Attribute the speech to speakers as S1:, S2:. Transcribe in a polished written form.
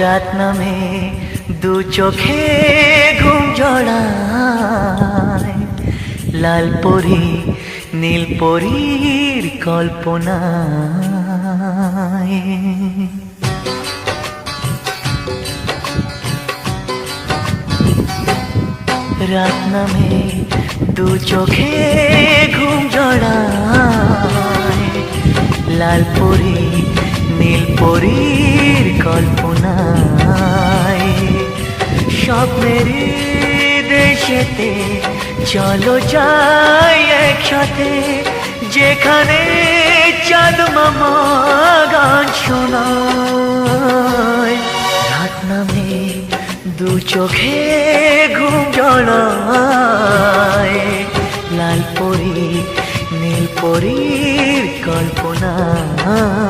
S1: রাত নামে দু চোখে ঘুম জড়ায়, লাল পরি নীল পরীর কল্পনায়। রাত নামে দু চোখে ঘুম জড়ায়, লাল পরি নীল পরীর কল্পনায়। স্বপ্নের দেশেতে চলো যাই একসাথে, যেখানে চাঁদ মামা গান শোনায়। রাত নামে দু চোখে ঘুম জড়ায়, লাল পরি নীল পরীর কল্পনায়।